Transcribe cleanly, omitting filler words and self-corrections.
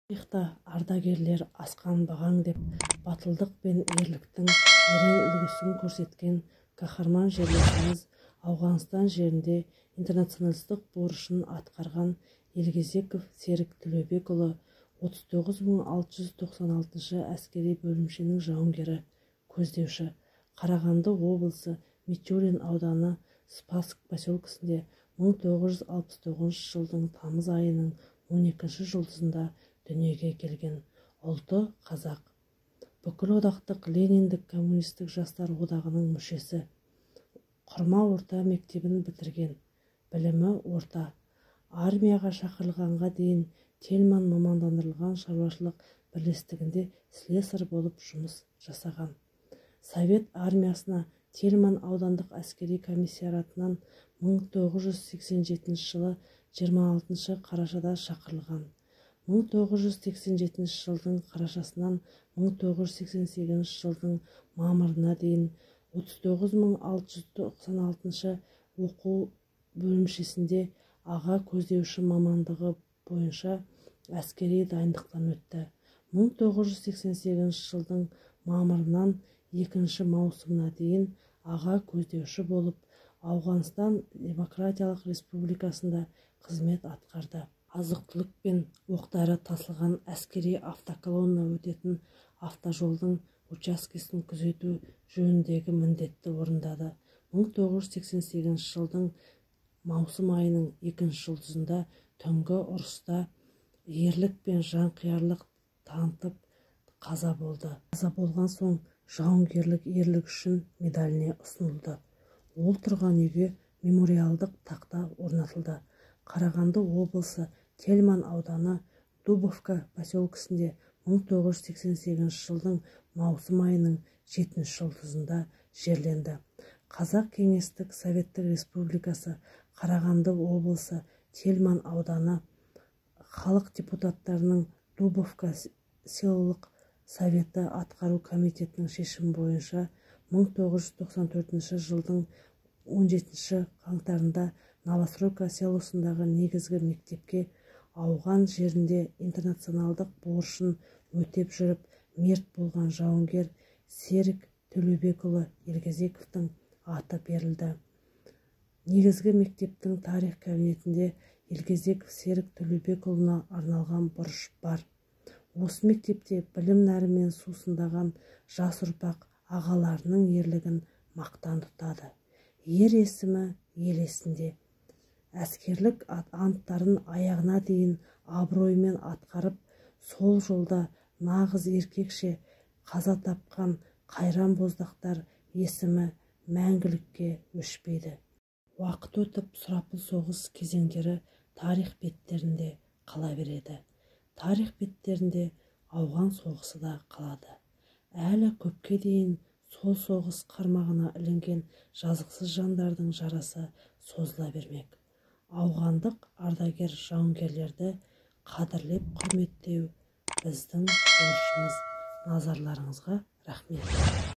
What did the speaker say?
Тарихта ардагерлер асқан бағаң деп батылдық пен ерліктің ерен үлгісін көрсеткен қаһарман жерлесіміз Ауғанстан жерінде интернационалистік борышын атқарған Елгезеков Серік Төлеубекұлы 39696 әскери бөлімшенің жауынгері, көздеуші. Қарағанды облысы Мичурин ауданы Спасск поселкесінде 1969 жылдың тамыз айының 12 жұлдызында дүниеге келген. Ұлты қазақ. Бүкілодақтық Лениндік коммунистік жастар одағының мүшесі. Құрма орта мектебін бітірген. Білімі орта. Армияға шақырылғанға дейін Тельман мамандандырылған шаруашылық бірлестігінде слесарь болып жұмыс жасаған. Совет армиясына Тельман аудандық әскери комиссариатынан 1987 жылы 26 қарашада шақырылған. 1987 жылдың қарашасынан 1988 жылдың мамырына дейін 39696 оқу бөлімшесінде аға көздеуші мамандығы бойынша әскери дайындықтан өтті. 1988 жылдың мамырынан 2 маусымына дейін аға көздеуші болып Ауғанстан Демократиялық Республикасында қызмет атқарды. Азық-түлік пен оқ-дәрі тасылған әскери автоколонна өтетін автожолдың учаскесін күзету жөніндегі міндетті орындады. 1988 жылдың маусым айының 2 жұлдызында түнгі ұрыста ерлік пен жанқиярлық танытып қаза болды. Қаза болған соң жауынгерлік ерлік үшін медаліне ұсынылды. Ол тұрған үйге мемориалдық тақта орнатылды. Қарағанды облысы Тельман ауданы Дубовка поселкесінде 1988 жылдың маусым айының 7 жұлдызында жерленді. Қазақ Кеңестік Советтік Республикасы Қарағанды облысы Тельман ауданы халық депутаттарының Дубовка селолық советі атқару комитетінің шешімі бойынша 1994 жылдың 17 қаңтарында Новостройка селосындағы негізгі мектепке ауған жерінде интернационалдық борышын өтеп жүріп мерт болған жауынгер Серік Төлеубекұлы Елгезековтің аты берілді. Негізгі мектептің тарих кабинетінде Елгезеков Серік Төлеубекұлына арналған бұрыш бар. Осы мектепте білім нәрімен сусындаған жас ұрпақ ағаларының ерлігін мақтан тұтады. Ер есімі ел есінде. Әскерлік анттарын аяғына дейін абыроймен атқарып, сол жолда нағыз еркекше қаза тапқан қайран боздақтар есімі мәңгілікке өшпейді. Уақыт өтіп, сұрапыл соғыс кезеңдері тарих беттерінде қала береді. Тарих беттерінде ауған соғысы да қалады. Әлі көпке дейін сол соғыс қармағына ілінген жазықсыз жандардың жарасы созыла бермек. Ауғандық ардагер жауынгерлерді қадірлеп құрметтеу біздің борышымыз. Назарларыңызға рахмет.